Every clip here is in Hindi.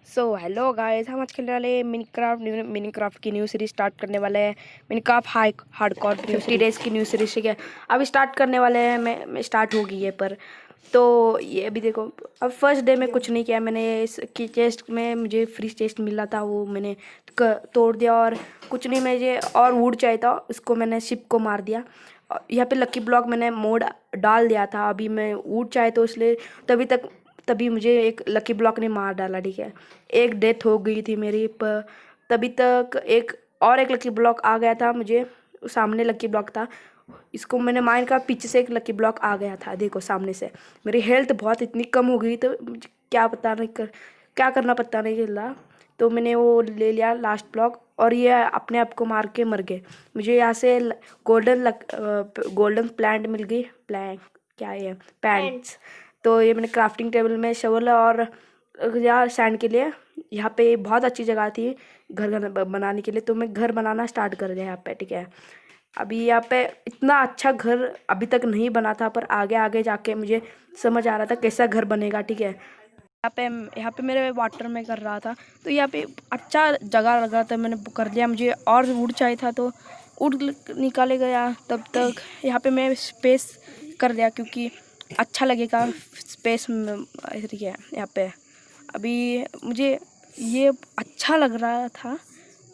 सो हेलो गाइस, हम आज खेलने वाले मिनीक्राफ्ट की न्यू सीरीज स्टार्ट करने वाले हैं। मिनीक्राफ्ट हार्डकोर 50 डेज की न्यू सीरीज, ठीक है। अभी स्टार्ट करने वाले हैं। मैं स्टार्ट हो गई है पर तो ये अभी देखो, अब फर्स्ट डे में कुछ नहीं किया मैंने। इसकी चेस्ट में मुझे फ्री चेस्ट मिला था, वो मैंने तोड़ दिया। और कुछ नहीं, मुझे और वुड चाहिए था, उसको मैंने शिप को मार दिया। यहाँ पे लकी ब्लॉक मैंने मोड डाल दिया था। अभी मैं वुड चाहिए तो इसलिए तभी मुझे एक लकी ब्लॉक ने मार डाला, ठीक है। एक डेथ हो गई थी मेरी, पर तभी तक एक लकी ब्लॉक आ गया था मुझे। सामने लकी ब्लॉक था, इसको मैंने माइन का, पीछे से एक लकी ब्लॉक आ गया था, देखो सामने से। मेरी हेल्थ बहुत इतनी कम हो गई, तो मुझे क्या करना पता नहीं चला। तो मैंने वो ले लिया लास्ट ब्लॉक, और ये अपने आप को मार के मर गए। मुझे यहाँ से गोल्डन प्लांट मिल गई। प्लांट क्या है? पैंट्स। तो ये मैंने क्राफ्टिंग टेबल में शवल और यार सैंड के लिए, यहाँ पे बहुत अच्छी जगह थी घर बनाने के लिए। तो मैं घर बनाना स्टार्ट कर दिया यहाँ पे, ठीक है। अभी यहाँ पे इतना अच्छा घर अभी तक नहीं बना था, पर आगे आगे जाके मुझे समझ आ रहा था कैसा घर बनेगा, ठीक है। यहाँ पे मेरे वाटर में कर रहा था, तो यहाँ पे अच्छा जगह लग रहा था, मैंने कर लिया। मुझे और वुड चाहिए था, तो वुड निकाले गया। तब तक यहाँ पे मैं स्पेस कर दिया, क्योंकि अच्छा लगेगा स्पेस में, ठीक है। यहाँ पे अभी मुझे ये अच्छा लग रहा था,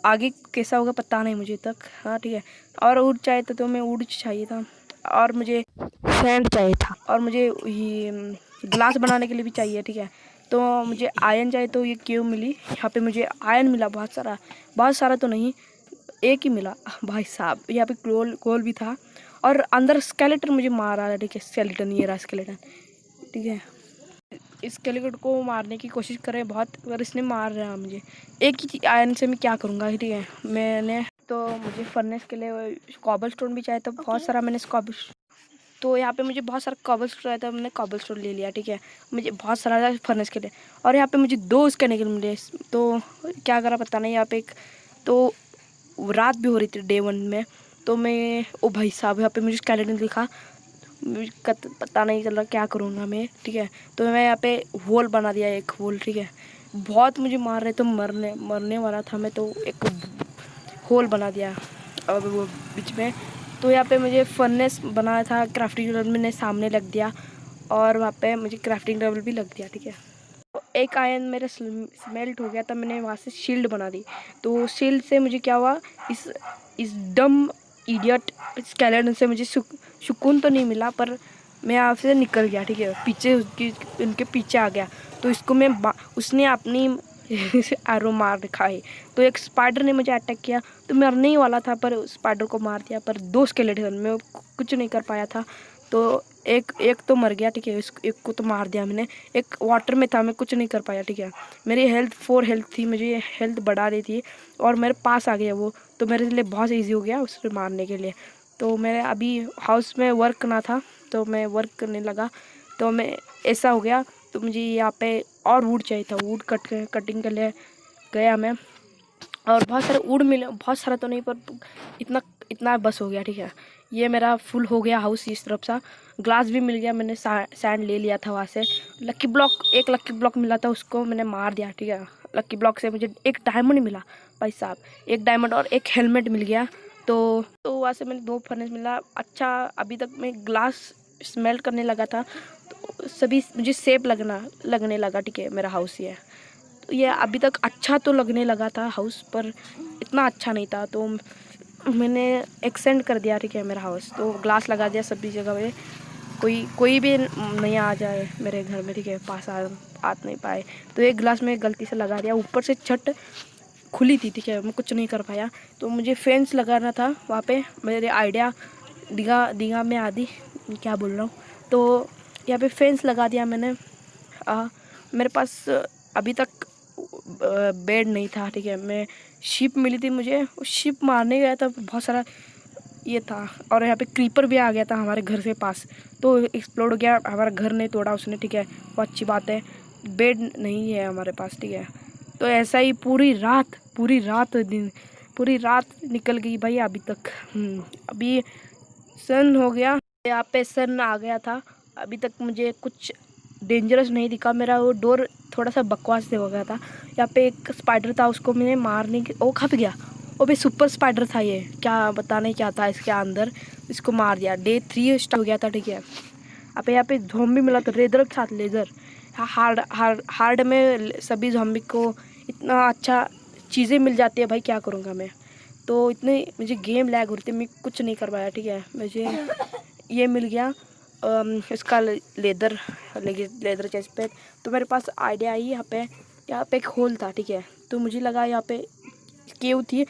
आगे कैसा होगा पता नहीं मुझे तक। हाँ ठीक है। और वुड चाहिए था, तो मैं वुड चाहिए था, और मुझे सैंड चाहिए था, और मुझे ये ग्लास बनाने के लिए भी चाहिए, ठीक है। तो मुझे आयरन चाहिए, तो ये क्यों मिली? यहाँ पे मुझे आयरन मिला बहुत सारा तो नहीं, एक ही मिला भाई साहब। यहाँ पे गोल भी था, और अंदर स्केलेटन मुझे मार रहा है, ठीक है। स्केलेटन, ये रहा स्केलेटन, ठीक है। इस स्केलेटन को मारने की कोशिश कर रहे हैं बहुत, पर इसने मार रहा है मुझे। एक ही आयरन से मैं क्या करूँगा, ठीक है। मैंने तो मुझे फर्नेस के लिए कॉबल स्टोन भी चाहिए था, बहुत सारा मैंने तो यहाँ पे मुझे बहुत सारा कॉबल स्टोन आया था, मैंने कॉबल स्टोन ले लिया, ठीक है। मुझे बहुत सारा था फर्नेस के लिए, और यहाँ पे मुझे 2 उसके निकल मिले। तो क्या करा पता नहीं। यहाँ पे तो रात भी हो रही थी डे 1 में। तो मैं, ओ भाई साहब, यहाँ पे मुझे स्केलेटन दिखा। मुझे पता नहीं चल रहा क्या करूँगा मैं, ठीक है। तो मैं यहाँ पे होल बना दिया, एक होल, ठीक है। बहुत मुझे मार रहे, तो मरने वाला था मैं, तो एक होल बना दिया और वो बीच में। तो यहाँ पे मुझे फर्नेस बनाया था, क्राफ्टिंग टेबल मैंने सामने लग दिया, और वहाँ पे मुझे क्राफ्टिंग टेबल भी लग दिया, ठीक है। तो एक आयरन मेरा स्मेल्ट हो गया था, मैंने वहाँ से शील्ड बना दी। तो शील्ड से मुझे क्या हुआ, इस डम इडियट स्केलेटन से मुझे सुकून तो नहीं मिला, पर मैं यहाँ से निकल गया, ठीक है। पीछे उनके पीछे आ गया, तो इसको उसने अपनी एरो मार दिखा है। तो एक स्पाइडर ने मुझे अटैक किया, तो मरने ही वाला था, पर स्पाइडर को मार दिया। पर 2 स्केलेटन में कुछ नहीं कर पाया था, तो एक तो मर गया, ठीक है। एक को तो मार दिया मैंने। एक वाटर में था, मैं कुछ नहीं कर पाया, ठीक है। मेरी हेल्थ 4 हेल्थ थी, मुझे हेल्थ बढ़ा रही थी, और मेरे पास आ गया वो, तो मेरे लिए बहुत ईजी हो गया उसे मारने के लिए। तो मेरे अभी हाउस में वर्क करना था, तो मैं वर्क करने लगा, तो मैं ऐसा हो गया। तो मुझे यहाँ पे और वुड चाहिए था, वुड कटिंग के लिए गया मैं, और बहुत सारे वुड मिले। बहुत सारा तो नहीं, पर इतना इतना बस हो गया, ठीक है। ये मेरा फुल हो गया हाउस इस तरफ सा। ग्लास भी मिल गया, मैंने सैंड ले लिया था वहाँ से। एक लकी ब्लॉक मिला था, उसको मैंने मार दिया, ठीक है। लकी ब्लॉक से मुझे एक डायमंड मिला भाई साहब, एक डायमंड और एक हेलमेट मिल गया। तो वहाँ से मैंने 2 फर्नेस मिला। अच्छा, अभी तक मैं ग्लास स्मेल्ट करने लगा था, तो सभी मुझे सेफ लगने लगा, ठीक है। मेरा हाउस ये अभी तक अच्छा तो लगने लगा था हाउस, पर इतना अच्छा नहीं था। तो मैंने एक्सटेंड कर दिया, ठीक है, मेरा हाउस। तो ग्लास लगा दिया सभी जगह पे, कोई भी नहीं आ जाए मेरे घर में, ठीक है। पास आ नहीं पाए। तो एक ग्लास में गलती से लगा दिया, ऊपर से छत खुली थी, ठीक है। मैं कुछ नहीं कर पाया, तो मुझे फेंस लगाना था वहाँ पे। मेरे आइडिया दीघा में आदि क्या बोल रहा हूँ। तो यहाँ पे फेंस लगा दिया मैंने। मेरे पास अभी तक बेड नहीं था, ठीक है। मैं शिप मिली थी मुझे, उस शिप मारने गया था, बहुत सारा ये था। और यहाँ पे क्रीपर भी आ गया था हमारे घर के पास, तो एक्सप्लोड हो गया। हमारा घर नहीं तोड़ा उसने, ठीक है, वो अच्छी बात है। बेड नहीं है हमारे पास, ठीक है। तो ऐसा ही पूरी रात निकल गई भाई अभी तक। अभी सन हो गया, यहाँ पे सन आ गया था। अभी तक मुझे कुछ डेंजरस नहीं दिखा। मेरा वो डोर थोड़ा सा बकवास से हो गया था। यहाँ पे एक स्पाइडर था, उसको मैंने मारने की, वो खप गया। वो भी सुपर स्पाइडर था, ये क्या पता नहीं क्या था इसके अंदर, इसको मार दिया। डे 3 स्टार्ट हो गया था, ठीक है। अब यहाँ पे ज़ॉम्बी मिला था लेदर के साथ, लेदर हार्ड हार्ड हार्ड में सभी ज़ॉम्बी को इतना अच्छा चीज़ें मिल जाती है भाई, क्या करूँगा मैं। तो इतने मुझे गेम लैग हो रही थी, मैं कुछ नहीं कर पाया, ठीक है। मुझे ये मिल गया इसका लेदर चेस्ट पे। तो मेरे पास आइडिया आई, यहाँ पे एक होल था, ठीक है। तो मुझे लगा यहाँ पे केव थी,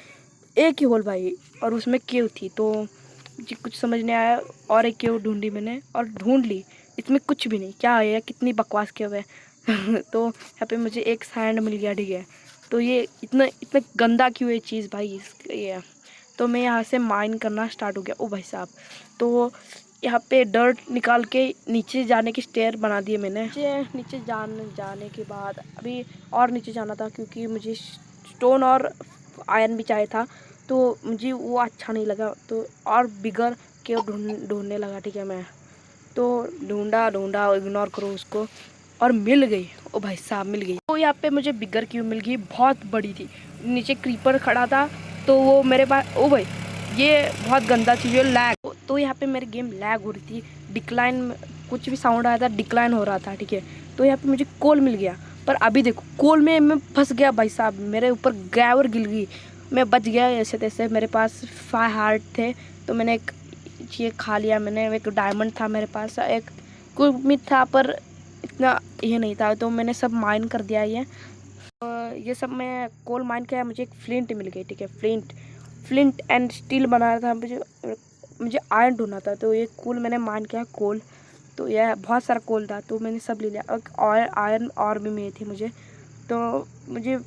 एक ही होल भाई, और उसमें केव थी। तो मुझे कुछ समझ नहीं आया, और एक केव ढूंढी मैंने और ढूंढ ली, इसमें कुछ भी नहीं, क्या है कितनी बकवास केव है। तो यहाँ पे मुझे एक सैंड मिल गया, ठीक है। तो ये इतना इतना गंदा क्यों है चीज़ भाई, ये। तो मैं यहाँ से माइन करना स्टार्ट हो गया। ओ भाई साहब, तो यहाँ पे डर्ट निकाल के नीचे जाने की स्टेयर बना दिए मैंने। नीचे जाने के बाद अभी और नीचे जाना था, क्योंकि मुझे स्टोन और आयरन भी चाहिए था। तो मुझे वो अच्छा नहीं लगा, तो और बिगर के ढूंढने लगा, ठीक है। मैं तो ढूंढा इग्नोर करो उसको, और मिल गई। ओ भाई साहब मिल गई। तो यहाँ पे मुझे बिगर क्यों मिल गई, बहुत बड़ी थी, नीचे क्रीपर खड़ा था। तो वो मेरे पास, ओ भाई ये बहुत गंदा चीज़ है, लैग। तो यहाँ पे मेरी गेम लैग हो रही थी, डिक्लाइन, कुछ भी साउंड आया था डिक्लाइन हो रहा था, ठीक है। तो यहाँ पे मुझे कोल मिल गया, पर अभी देखो कोल में मैं फंस गया भाई साहब, मेरे ऊपर गैवर गिर गई। मैं बच गया ऐसे तैसे, मेरे पास 5 हार्ट थे, तो मैंने एक ये खा लिया मैंने। एक डायमंड था मेरे पास, एक कुछ था, पर इतना ये नहीं था, तो मैंने सब माइन कर दिया। ये सब मैं कोल माइन किया, मुझे एक फ्लिंट मिल गई, ठीक है। फ्लिंट एंड स्टील बनाना था मुझे आयरन ढूंढना था। तो ये कोल मैंने माइन किया, कोल। तो यह बहुत सारा कोल था, तो मैंने सब ले लिया। और आयरन और भी मिली थी मुझे, तो मुझे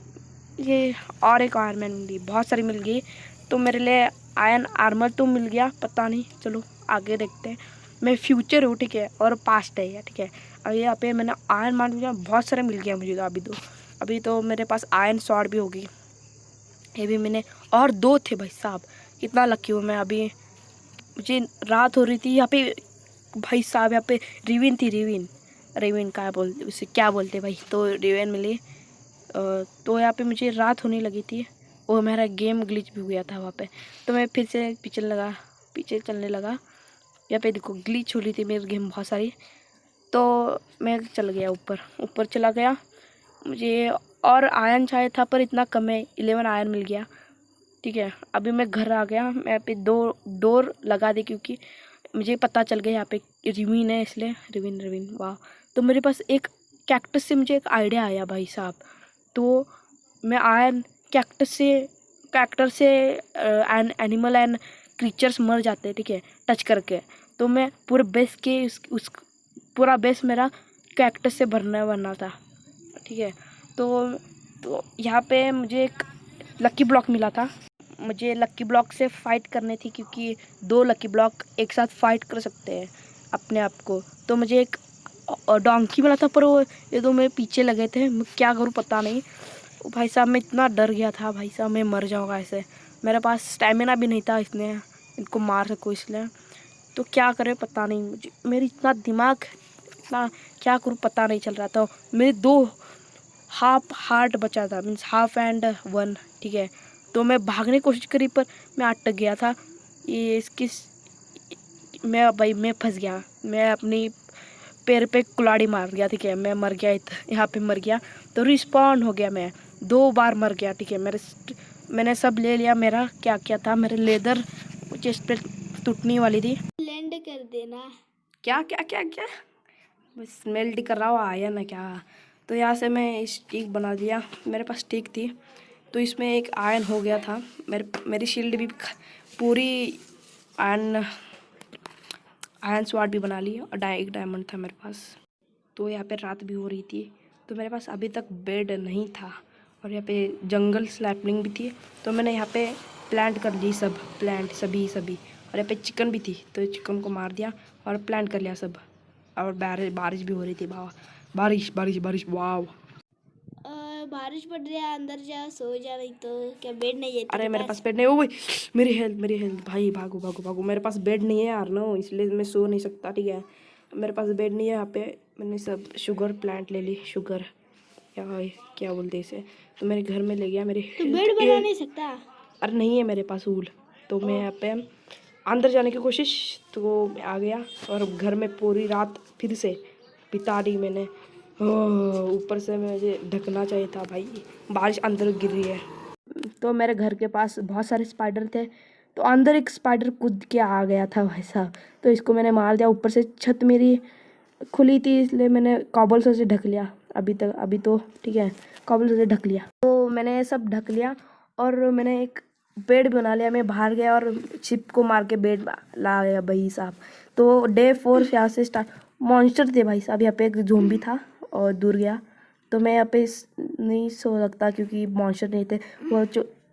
ये और एक आयरन मैन मिली, बहुत सारी मिल गई। तो मेरे लिए आयरन आर्मर तो मिल गया, पता नहीं, चलो आगे देखते हैं। मैं फ्यूचर हूँ, ठीक है, और पास्ट है, ठीक है। और यहाँ पे मैंने आयरन मान लिया, बहुत सारे मिल गया मुझे। अभी तो मेरे पास आयरन स्वॉर्ड भी होगी, ये भी मैंने, और 2 थे भाई साहब, कितना लकी हूँ मैं। अभी मुझे रात हो रही थी यहाँ पे भाई साहब, यहाँ पे रिविन थी, रिविन क्या बोलते, उसे क्या बोलते भाई। तो रिविन मिली। तो यहाँ पे मुझे रात होने लगी थी, और मेरा गेम ग्लिच भी हुआ था वहाँ पे। तो मैं फिर से पीछे चलने लगा। यहाँ पे देखो ग्लिच हो रही थी मेरी गेम बहुत सारी। तो मैं चल गया ऊपर चला गया। मुझे और आयरन चाहिए था, पर इतना कम है, 11 आयरन मिल गया, ठीक है। अभी मैं घर आ गया, मैं यहाँ पे 2 डोर लगा दी, क्योंकि मुझे पता चल गया यहाँ पे रिविन है, इसलिए रिविन। वाह। तो मेरे पास एक कैक्टस से मुझे एक आइडिया आया भाई साहब। तो मैं आयरन कैक्टर से एनिमल एंड क्रीचर्स मर जाते हैं, ठीक है, टच करके। तो मैं पूरे बेस के उस पूरा बेस मेरा कैक्टस से भरना था, ठीक है। तो यहाँ पे मुझे एक लकी ब्लॉक मिला था। मुझे लकी ब्लॉक से फाइट करनी थी, क्योंकि 2 लकी ब्लॉक एक साथ फाइट कर सकते हैं अपने आप को। तो मुझे एक डोंकी मिला था, पर वो ये 2 मेरे पीछे लगे थे, मैं क्या करूँ पता नहीं। भाई साहब मैं इतना डर गया था भाई साहब, मैं मर जाऊँगा ऐसे। मेरे पास स्टैमिना भी नहीं था इसने इनको मार सकूँ, इसलिए। तो क्या करें पता नहीं, मुझे मेरी इतना दिमाग, इतना क्या करूँ पता नहीं चल रहा था। मेरे 2 हाफ हार्ट बचा था, मीन्स हाफ एंड 1, ठीक है। तो मैं भागने की कोशिश करी, पर मैं अटक गया था। ये इसकी मैं फंस गया, मैं अपनी पैर पे कुल्हाड़ी मार गया, ठीक है। मैं मर गया, यहाँ पे मर गया। तो रिस्पॉन्ड हो गया, मैं 2 बार मर गया, ठीक है। मैंने सब ले लिया, मेरा क्या क्या था, मेरे लेदर चेस्ट पे टूटने वाली थी। लैंड कर देना। क्या क्या क्या क्या स्मेल कर रहा हो आया ना क्या। तो यहाँ से मैं स्टिक बना दिया, मेरे पास स्टिक थी, तो इसमें एक आयरन हो गया था। मेरी शील्ड भी पूरी आयरन स्वॉर्ड भी बना ली, और एक डायमंड था मेरे पास। तो यहाँ पे रात भी हो रही थी, तो मेरे पास अभी तक बेड नहीं था, और यहाँ पे जंगल स्लैपनिंग भी थी। तो मैंने यहाँ पे प्लांट कर ली सब प्लांट सभी, और यहाँ पे चिकन भी थी, तो चिकन को मार दिया और प्लांट कर लिया सब। और बारिश भी हो रही थी, बारिश वाह। बारिश पड़ रही है, अंदर जा सो जा, नहीं तो क्या बेड नहीं है तेरे अरे मेरे पास? पास बेड नहीं, ओ भाई मेरी हेल्थ भाई, भागो। मेरे पास बेड नहीं है यार, नो, इसलिए मैं सो नहीं सकता, ठीक है। मेरे पास बेड नहीं है। यहाँ पे मैंने सब शुगर प्लांट ले ली, शुगर या क्या बोलते इसे, तो मेरे घर में ले गया मेरे तो बेड बना नहीं सकता? अरे नहीं है मेरे पास वूल, तो मैं यहाँ पे अंदर जाने की कोशिश, तो मैं आ गया और घर में पूरी रात फिर से बिता दी मैंने। ऊपर से मुझे ढकना चाहिए था भाई, बारिश अंदर गिर रही है। तो मेरे घर के पास बहुत सारे स्पाइडर थे, तो अंदर एक स्पाइडर कूद के आ गया था भाई साहब, तो इसको मैंने मार दिया। ऊपर से छत मेरी खुली थी इसलिए मैंने कॉबल से ढक लिया। अभी तो ठीक है, कॉबल से ढक लिया। तो मैंने सब ढक लिया और मैंने एक बेड बना लिया। मैं बाहर गया और छिप को मार के बेड ला गया भाई साहब। तो डे 4 यहाँ से स्टार्ट। मॉन्स्टर थे भाई साहब, यहाँ पे एक ज़ोंबी था और दूर गया, तो मैं यहाँ पे नहीं सो सकता क्योंकि मॉन्स्टर नहीं थे।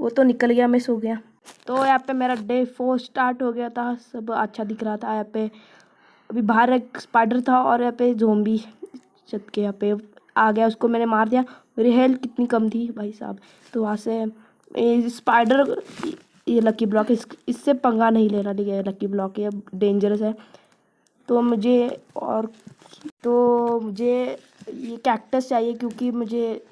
वो तो निकल गया, मैं सो गया। तो यहाँ पे मेरा डे 4 स्टार्ट हो गया था, सब अच्छा दिख रहा था। यहाँ पे अभी बाहर एक स्पाइडर था और यहाँ पे ज़ोंबी छत के यहाँ पे आ गया, उसको मैंने मार दिया। मेरी हेल्थ कितनी कम थी भाई साहब। तो वहाँ से स्पाइडर, ये लकी ब्लॉक है, इससे पंगा नहीं लेना, ठीक है। लकी ब्लॉक ये डेंजरस है। तो मुझे ये कैक्टस चाहिए क्योंकि मुझे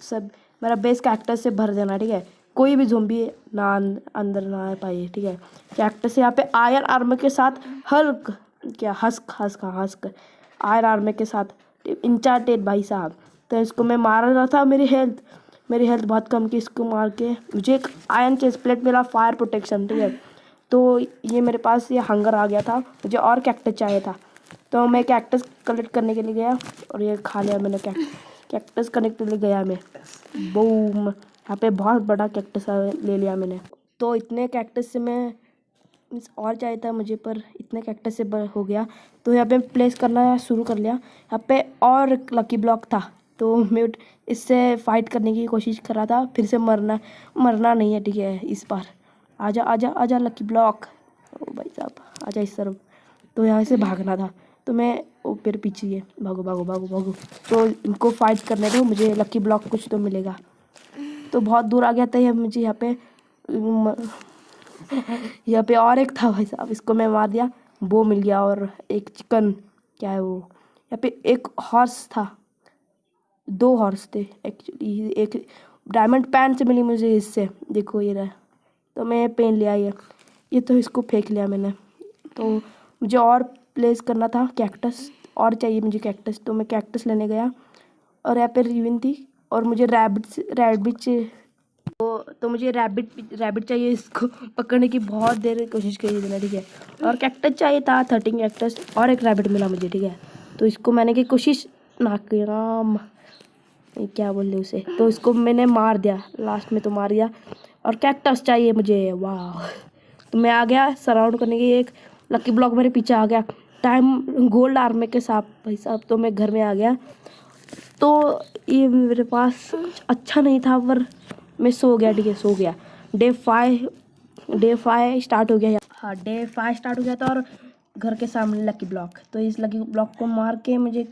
मेरा बेस कैक्टस से भर देना, ठीक है। कोई भी ज़ोंबी ना अंदर ना आ पाए, ठीक है। कैक्टस यहाँ पे आयरन आर्मर के साथ हस्क आयरन आर्मर के साथ इंचार्टेड भाई साहब। तो इसको मैं मार रहा था, मेरी हेल्थ बहुत कम की, इसको मार के मुझे एक आयरन चेस्ट प्लेट मिला, फायर प्रोटेक्शन, ठीक है। तो ये मेरे पास ये हंगर आ गया था, मुझे और कैक्टस चाहिए था, तो मैं कैक्टस कलेक्ट करने के लिए गया और ये खा लिया मैंने। कैक्टस कलेक्ट करने गया मैं, बूम, यहाँ पे बहुत बड़ा कैक्टस ले लिया मैंने। तो इतने कैक्टस से मैं और चाहिए था मुझे, पर इतने कैक्टस से हो गया। तो यहाँ पे प्लेस करना शुरू कर लिया। यहाँ पे और लकी ब्लॉक था, तो मैं इससे फाइट करने की कोशिश कर रहा था। फिर से मरना नहीं है, ठीक है। इस बार आजा आजा आजा लकी ब्लॉक, ओ भाई साहब आजा इस तरफ। तो यहाँ से भागना था, तो मैं फिर पीछे है, भागो भागो भागो भागो। तो इनको फाइट करने दो, मुझे लकी ब्लॉक कुछ तो मिलेगा। तो बहुत दूर आ गया था ये, मुझे यहाँ पे और एक था भाई साहब, इसको मैं मार दिया, वो मिल गया। और एक चिकन, क्या है वो, यहाँ पे एक हॉर्स था, 2 हॉर्स थे एक्चुअली। एक डायमंड पैन से मिली मुझे इससे, देखो ये रहा। तो मैं पेन लिया ये तो इसको फेंक लिया मैंने। तो मुझे और प्लेस करना था कैक्टस, और चाहिए मुझे कैक्टस, तो मैं कैक्टस लेने गया। और यहाँ पे रिविन थी और मुझे रैबिट तो मुझे रैबिट चाहिए। इसको पकड़ने की बहुत देर कोशिश करी मैंने, ठीक है। और कैक्टस चाहिए था 13 कैक्टस, और एक रैबिट मिला मुझे, ठीक है। तो इसको मैंने की कोशिश नाकाम, क्या बोल रहे उसे, तो इसको मैंने मार दिया, लास्ट में तो मार दिया। और कैक्टस चाहिए मुझे, वाह। तो मैं आ गया सराउंड करने की, एक लकी ब्लॉक मेरे पीछे आ गया, टाइम गोल्ड आर्मर के साथ भाई साहब। तो मैं घर में आ गया, तो ये मेरे पास कुछ अच्छा नहीं था, पर मैं सो गया, ठीक है, सो गया। डे 5 स्टार्ट हो गया। हाँ, डे 5 स्टार्ट हो गया था और घर के सामने लकी ब्लॉक। तो इस लकी ब्लॉक को मार के मुझे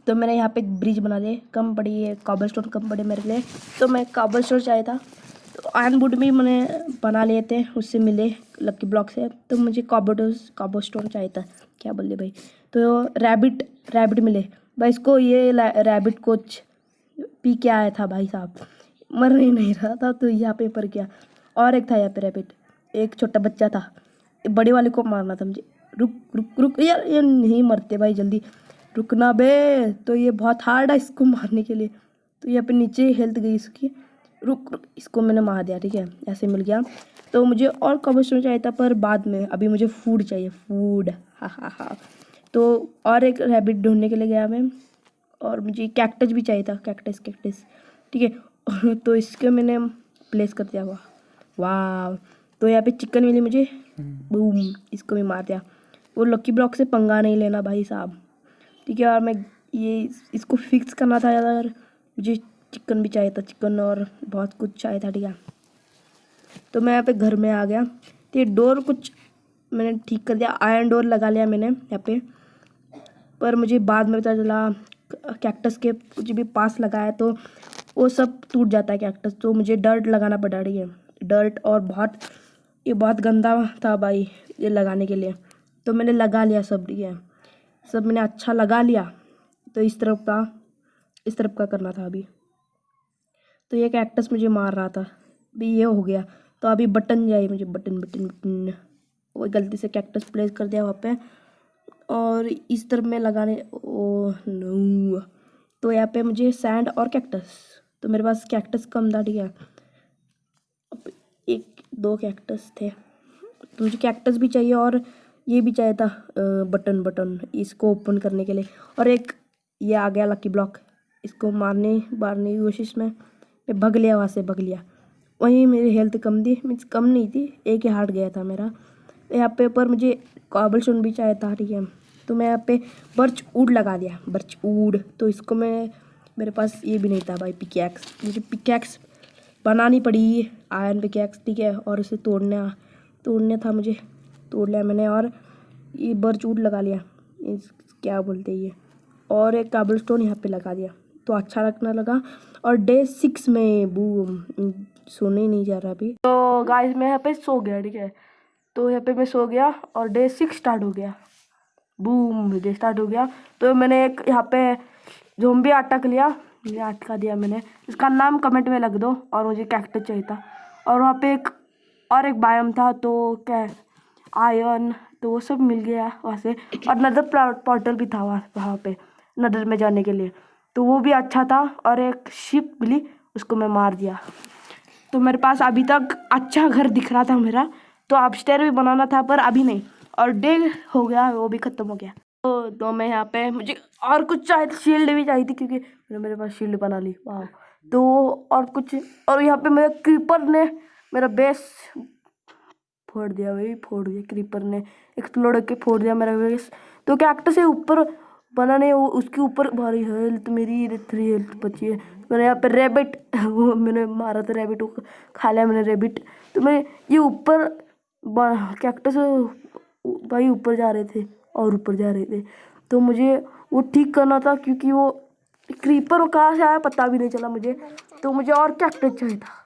तो मैंने यहाँ पे एक ब्रिज बना दिया, कम पड़ी है, कॉबल स्टोन कम पड़े मेरे लिए, तो मैं कॉबल स्टोन चाहिए था। तो आयरन वुड भी मैंने बना लिए थे, उससे मिले लकी ब्लॉक से। तो मुझे कॉबल स्टोन चाहिए था, क्या बोले भाई। तो रैबिट मिले भाई, इसको ये रैबिट कोच पी के आया था भाई साहब, मर ही नहीं रहा था, तो यहाँ पे पर गया। और एक था यहाँ पे रैबिट, एक छोटा बच्चा था, बड़े वाले को मारना था मुझे। रुक रुक रुक यार, ये नहीं मरते भाई, जल्दी रुकना बे। तो ये बहुत हार्ड है इसको मारने के लिए। तो यहाँ पे नीचे हेल्थ गई इसकी, रुक, इसको मैंने मार दिया, ठीक है, ऐसे मिल गया। तो मुझे और कॉबलस्टोन चाहिए था, पर बाद में, अभी मुझे फूड चाहिए, फूड, हा। तो और एक रैबिट ढूंढने के लिए गया मैं, और मुझे कैक्टस भी चाहिए था, कैक्टस, ठीक है। तो इसके मैंने प्लेस कर दिया, वाह। तो यहाँ पे चिकन मिली मुझे, बूम, इसको भी मार दिया। वो लकी ब्लॉक से पंगा नहीं लेना भाई साहब, ठीक है। और मैं इसको फिक्स करना था यार, मुझे चिकन भी चाहिए था, चिकन और बहुत कुछ चाहिए था, ठीक है। तो मैं यहाँ पे घर में आ गया, तो ये डोर कुछ मैंने ठीक कर दिया, आयरन डोर लगा लिया मैंने यहाँ पे। पर मुझे बाद में पता चला कैक्टस के कुछ भी पास लगाया तो वो सब टूट जाता है कैक्टस। तो मुझे डर्ट लगाना पड़ा, रही है, डर्ट। और ये बहुत गंदा था भाई ये लगाने के लिए, तो मैंने लगा लिया सब, ठीक है, सब मैंने अच्छा लगा लिया। तो इस तरफ का इस तरफ का करना था अभी। तो ये कैक्टस मुझे मार रहा था, अभी ये हो गया। तो अभी बटन चाहिए मुझे, बटन बटन बटन। वो गलती से कैक्टस प्लेस कर दिया वहाँ पे, और इस तरफ में लगाने, ओ नो। तो यहाँ पे मुझे सैंड और कैक्टस, तो मेरे पास कैक्टस कम था, ठीक है। अब एक दो कैक्टस थे, तो मुझे कैक्टस भी चाहिए और ये भी चाहिए था बटन बटन इसको ओपन करने के लिए। और एक ये आ गया लकी ब्लॉक, इसको मारने की कोशिश में मैं भग लिया, वहाँ से भग लिया। वहीं मेरी हेल्थ कम थी, मीन्स कम नहीं थी, एक ही हार्ट गया था मेरा। यहाँ पे पर मुझे कॉबलस्टोन भी चाहिए था, ठीक है। तो मैं यहाँ पे बर्च वुड लगा दिया, बर्च वुड। तो इसको मैं, मेरे पास ये भी नहीं था भाई पिकैक्स, मुझे पिकैक्स बनानी पड़ी, आयरन पिकैक्स, ठीक है। और इसे तोड़ने था मुझे, तोड़ लिया मैंने। और ये बर्च वुड लगा लिया, इस क्या बोलते हैं ये, और एक काबलस्टोन यहाँ पे लगा दिया, तो अच्छा लगने लगा। और डे 6 में बूम, सोने ही नहीं जा रहा अभी। तो गाइस मैं यहाँ पे सो गया, ठीक है। तो यहाँ पे मैं सो गया और डे 6 स्टार्ट हो गया, बूम, डे स्टार्ट हो गया। तो मैंने एक यहाँ पे ज़ोंबी अटैक लिया, ये अटका दिया मैंने, इसका नाम कमेंट में लग दो। और मुझे कैक्टस चाहिए था, और वहाँ पे एक और एक बायोम था, तो क्या आयरन, तो वो सब मिल गया वहाँ से। और नदर पोर्टल भी था वहाँ पे नदर में जाने के लिए, तो वो भी अच्छा था। और एक शिप मिली, उसको मैं मार दिया। तो मेरे पास अभी तक अच्छा घर दिख रहा था मेरा, तो अपस्टेयर भी बनाना था पर अभी नहीं। और डे हो गया, वो भी ख़त्म हो गया। तो मैं यहाँ पे, मुझे और कुछ चाहिए, शील्ड भी चाहिए थी, क्योंकि मेरे पास शील्ड बना ली, वाह। तो और कुछ, और यहाँ पे मेरे क्रीपर ने मेरा बेस फोड़ दिया भाई, फोड़ दिया क्रीपर ने, एक्सप्लोड करके फोड़ दिया मेरा बेस। तो कैक्टस से ऊपर बना नहीं, वो उसके ऊपर भारी हेल्थ, मेरी 3 हेल्थ बची है। मैंने यहाँ पे रैबिट, वो मैंने मारा था रैबिट, को खा लिया मैंने रैबिट। तो मैं ये ऊपर कैक्टस भाई ऊपर जा रहे थे और ऊपर जा रहे थे, तो मुझे वो ठीक करना था, क्योंकि वो क्रीपर कहाँ से आया पता भी नहीं चला मुझे। तो मुझे और कैक्टस चाहिए था,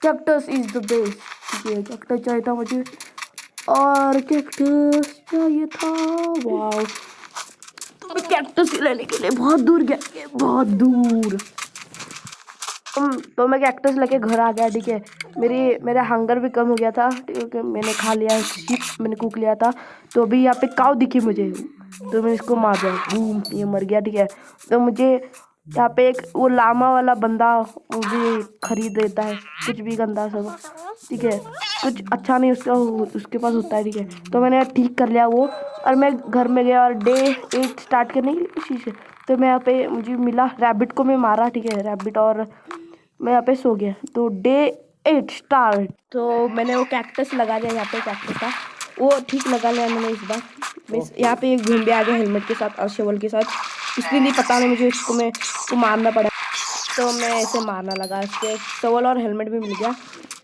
कैक्टस इज द बेस्ट, ठीक है। कैक्टस चाहिए था मुझे, और कैक्टस चाहिए था, वाह। तो मैं कैक्टस लेने के लिए बहुत दूर गया, बहुत दूर। तो मैं कैक्टस लेके घर आ गया, ठीक है। मेरा हंगर भी कम हो गया था, क्योंकि मैंने खा लिया, मैंने कुक लिया था। तो अभी यहाँ पे काऊ दिखी मुझे, तो मैंने इसको मार दिया, बूम, ये मर गया, ठीक है। तो मुझे यहाँ पे एक वो लामा वाला बंदा मुझे खरीद देता है, कुछ भी गंदा सब, ठीक है, कुछ अच्छा नहीं उसके पास होता है, ठीक है। तो मैंने ठीक कर लिया वो, और मैं घर में गया और डे 8 स्टार्ट करने के लिए कोशिश है। तो मैं यहाँ पे मुझे मिला रैबिट को मैं मारा, ठीक है, रैबिट, और मैं यहाँ पे सो गया। तो डे 8 स्टार्ट। तो मैंने वो कैक्टस लगा दिया, यहाँ पे कैक्टस था वो ठीक लगा लिया मैंने इस बार। मैं यहाँ पे एक ज़ॉम्बी आ गया हेलमेट के साथ और शवल के साथ, इसलिए पता नहीं मुझे इसको मारना पड़ा। तो मैं ऐसे मारना लगा, इसके शवल और हेलमेट भी मिल गया।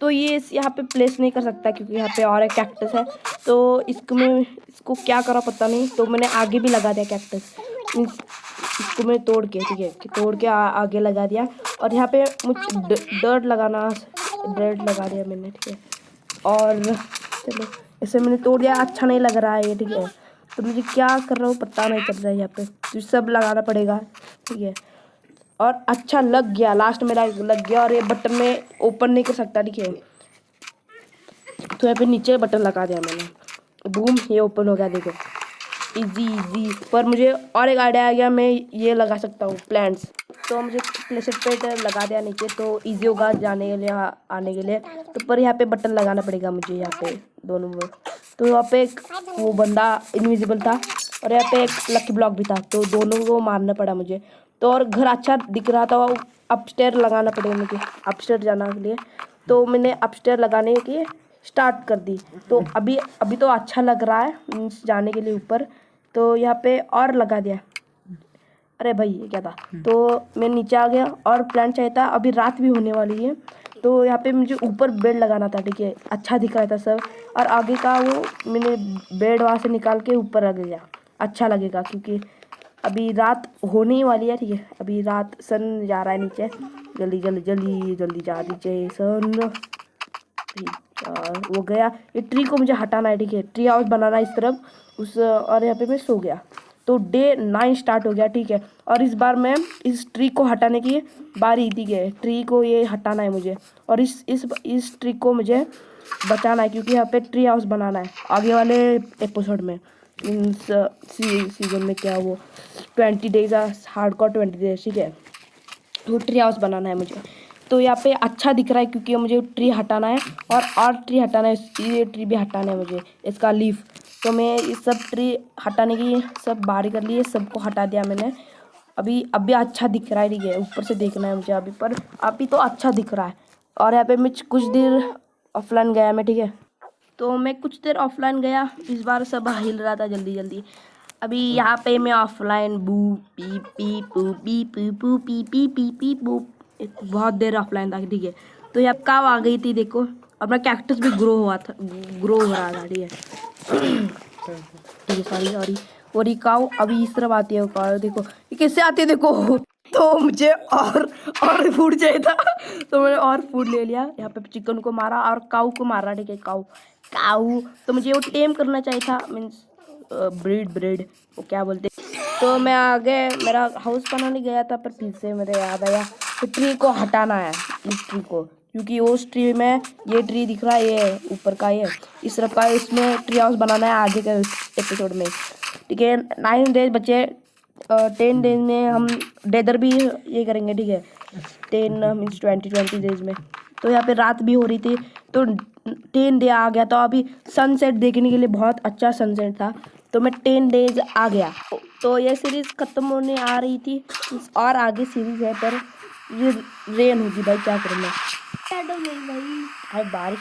तो ये यहाँ पे प्लेस नहीं कर सकता, क्योंकि यहाँ पे और एक कैक्टस है। तो इसको क्या करा पता नहीं, तो मैंने आगे भी लगा दिया कैक्टस, इसको मैं तोड़ के, ठीक है, तोड़ के आगे लगा दिया। और यहाँ पे मुझे डर्ट लगा दिया मैंने, ठीक है। और चलो ऐसे मैंने तोड़ दिया, अच्छा नहीं लग रहा है ये, ठीक है। तो मुझे क्या कर रहा हूँ पता नहीं चल रहा है, यहाँ पे तो सब लगाना पड़ेगा, ठीक है। और अच्छा लग गया, लास्ट मेरा लग गया। और ये बटन में ओपन नहीं कर सकता, ठीक है। तो यहाँ पे नीचे बटन लगा दिया मैंने, बूम, ये ओपन हो गया, देखो, इजी। पर मुझे और एक आइडिया आ गया, मैं ये लगा सकता हूँ प्लांट्स। तो मुझे प्लेसेट पे लगा दिया नीचे, तो इजी होगा जाने के लिए, आने के लिए। तो पर यहाँ पे बटन लगाना पड़ेगा मुझे, यहाँ पे दोनों में। तो यहाँ पे एक वो बंदा इनविजिबल था, और यहाँ पे एक लकी ब्लॉक भी था, तो दोनों को मारना पड़ा मुझे। तो और घर अच्छा दिख रहा था, वो अपस्टेयर लगाना पड़ेगा मुझे, अपस्टेयर जाने के लिए। तो मैंने अपस्टेयर लगाने की स्टार्ट कर दी। तो अभी तो अच्छा लग रहा है मीन्स जाने के लिए ऊपर। तो यहाँ पे और लगा दिया, अरे भाई ये क्या था। तो मैं नीचे आ गया और प्लान चाहिए था, अभी रात भी होने वाली है। तो यहाँ पे मुझे ऊपर बेड लगाना था, ठीक है, अच्छा दिख रहा था सब। और आगे का वो मैंने बेड वहाँ से निकाल के ऊपर रख दिया, अच्छा लगेगा, क्योंकि अभी रात होने ही वाली है, ठीक है। अभी रात, सन जा रहा है नीचे, जल्दी जा नीचे सन। वो गया, ये ट्री को मुझे हटाना है, ठीक है, ट्री हाउस बनाना है इस तरफ उस। और यहाँ पे मैं सो गया। तो डे 9 स्टार्ट हो गया, ठीक है। और इस बार मैं इस ट्री को हटाने की बारी दी गई, ट्री को ये हटाना है मुझे, और इस ट्री को मुझे बचाना है, क्योंकि यहाँ पे ट्री हाउस बनाना है आगे वाले एपिसोड में। मीन्स सीजन में क्या वो 20 डेज हार्डकोर 20 डेज, ठीक है। वो ट्री हाउस बनाना है मुझे। तो यहाँ पे अच्छा दिख रहा है क्योंकि मुझे ट्री हटाना है, और ट्री हटाना है, ये ट्री भी हटाना है मुझे, इसका लीफ। तो मैं इस सब ट्री हटाने की सब बारी कर ली है, सबको हटा दिया मैंने। अभी अच्छा दिख रहा है, ठीक है। ऊपर से देखना है मुझे अभी तो अच्छा दिख रहा है। और यहाँ पे मैं कुछ देर ऑफलाइन गया मैं, ठीक है। तो मैं कुछ देर ऑफलाइन गया, इस बार सब हिल रहा था जल्दी जल्दी। अभी यहाँ पे मैं ऑफलाइन बू पी पी पू पी पू पू पी पी पी पी बू, बहुत देर ऑफलाइन था, ठीक है। तो यहाँ काव आ गई थी, देखो। अपना कैक्टस भी ग्रो हो रहा था, ठीक है। ठीक है, सॉरी। और ये काव अभी इस तरफ आती है, काव देखो ये कैसे आती है, देखो। तो मुझे और फूड चाहिए था, तो मैंने और फूड ले लिया। यहाँ पे चिकन को मारा और काऊ को मारा, ठीक है। काऊ तो मुझे वो टेम करना चाहिए था, मीन्स ब्रीड वो क्या बोलते। तो मैं आगे मेरा हाउस बनाने गया था, पर फिर से मेरे याद आया कि ट्री को हटाना है, इस ट्री को, क्योंकि उस ट्री में ये ट्री दिख रहा है, ये ऊपर का, ये इस तरफ का, इसमें ट्री हाउस बनाना है आगे के एपिसोड में, ठीक है। 9 डेज बचे, 10 डेज में हम डेदर भी ये करेंगे, ठीक है। 10 मीन्स 20 डेज में। तो यहाँ पे रात भी हो रही थी, तो 10 डे आ गया। तो अभी सनसेट देखने के लिए बहुत अच्छा सनसेट था, तो मैं 10 डेज आ गया। तो ये सीरीज़ ख़त्म होने आ रही थी, और आगे सीरीज़ है, पर ये रेन होगी भाई, क्या करूँ भाई, बारिश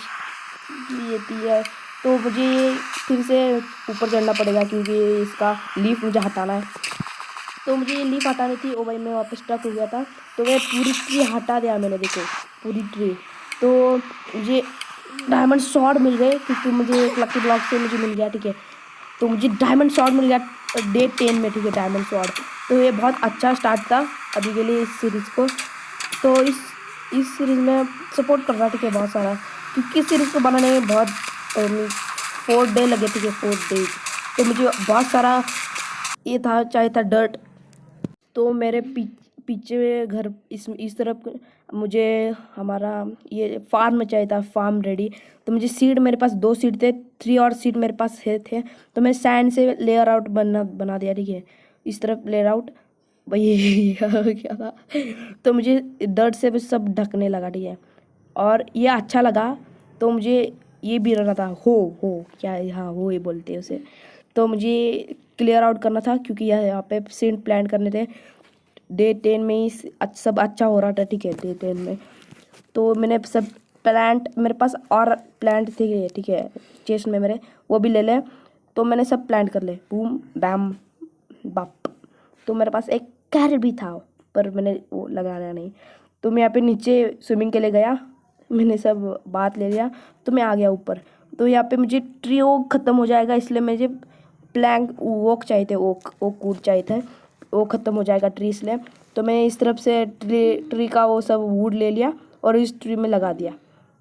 भी होती है। तो मुझे फिर से ऊपर चढ़ना पड़ेगा, क्योंकि इसका लीफ मुझे हटाना है। तो मुझे ये लीफ हटानी थी। ओ भाई, मैं वापस स्टक हो गया था, तो मैं पूरी ट्री हटा दिया मैंने, देखो पूरी ट्री। तो मुझे डायमंड स्वॉर्ड मिल गए, क्योंकि मुझे एक लकी ब्लॉक से मुझे मिल गया, ठीक है। तो मुझे डायमंड स्वॉर्ड मिल गया डे 10 में, ठीक है, डायमंड स्वॉर्ड। तो ये बहुत अच्छा स्टार्ट था अभी के लिए इस सीरीज़ को। तो इस सीरीज़ में सपोर्ट कर रहा, ठीक है, बहुत सारा, क्योंकि इस सीरीज़ को बनाने में बहुत 4 डे लगे, ठीक है, 4 डेज। तो मुझे बहुत सारा ये था, चाहिए था डर्ट। तो मेरे पीछे घर इस तरफ मुझे हमारा ये फार्म चाहिए था, फार्म रेडी। तो मुझे सीड, मेरे पास 2 सीड थे, 3 और सीड मेरे पास थे। तो मैं सैंड से लेयर आउट बना दिया, ठीक है। इस तरफ लेयर आउट भाई क्या था। तो मुझे डर्ट से भी सब ढकने लगा, ठीक है। और ये अच्छा लगा, तो मुझे ये भी रहना था, हो क्या, हाँ हो ये बोलते हैं उसे। तो मुझे क्लियर आउट करना था, क्योंकि यहाँ पे सीड प्लांट करने थे। डे 10 में ही सब अच्छा हो रहा था, ठीक है, डे 10 में। तो मैंने सब प्लांट, मेरे पास और प्लांट थे, ठीक है, चेस्ट में मेरे, वो भी ले ले। तो मैंने सब प्लांट कर ले, बूम बैम बाप। तो मेरे पास एक कैरेट भी था, पर मैंने वो लगाया नहीं। तो मैं यहाँ पे नीचे स्विमिंग के लिए गया, मैंने सब बात ले लिया, तो मैं आ गया ऊपर। तो यहाँ पे मुझे ट्री ओक ख़त्म हो जाएगा, इसलिए मुझे प्लैंक ओक चाहिए थे, ओक वुड चाहिए थे, वो ख़त्म हो जाएगा ट्री, इसलिए। तो मैं इस तरफ से ट्री का वो सब वुड ले लिया और इस ट्री में लगा दिया,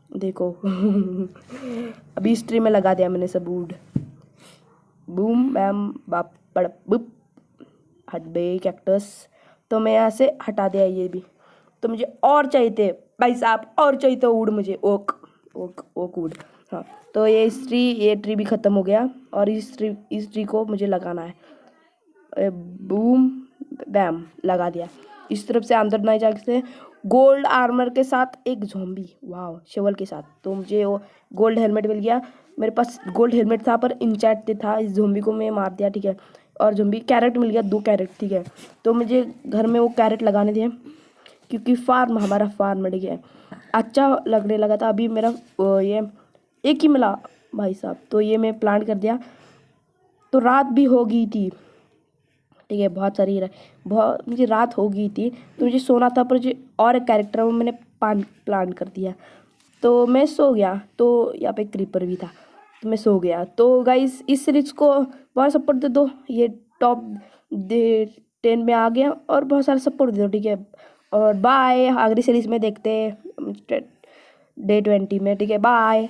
देखो। अभी इस ट्री में लगा दिया मैंने सब वुड, बूम बैम बाप बड़ बुप, हट बे कैक्टस। तो मैं यहाँ से हटा दिया ये भी। तो मुझे और चाहिए थे भाई साहब, और चाहिए था वुड मुझे, ओक वुड, हाँ। तो ये ट्री भी ख़त्म हो गया, और इस ट्री को मुझे लगाना है, बूम बैम लगा दिया। इस तरफ से अंदर नहीं जा सकते। गोल्ड आर्मर के साथ एक ज़ॉम्बी, वाह, शेवल के साथ। तो मुझे वो गोल्ड हेलमेट मिल गया, मेरे पास गोल्ड हेलमेट था, पर इंचैट था। इस ज़ॉम्बी को मैं मार दिया, ठीक है। और ज़ॉम्बी कैरेट मिल गया, 2 कैरेट, ठीक है। तो मुझे घर में वो कैरेट लगाने थे, क्योंकि हमारा फार्म, ठीक है, अच्छा लगने लगा था। अभी मेरा ये एक ही मिला भाई साहब, तो ये मैं प्लांट कर दिया। तो रात भी हो गई थी, ठीक है, बहुत मुझे रात हो गई थी, तो मुझे सोना था, पर जो और एक कैरेक्टर वो मैंने प्लांट कर दिया। तो मैं सो गया। तो यहाँ पे क्रीपर भी था, तो मैं सो गया। तो गाइस, इस सीरीज़ को बहुत सपोर्ट दे दो, ये टॉप 10 में आ गया, और बहुत सारा सपोर्ट दे दो, ठीक है। और बाय, अगली सीरीज़ में देखते हैं डे 20 में, ठीक है, बाय।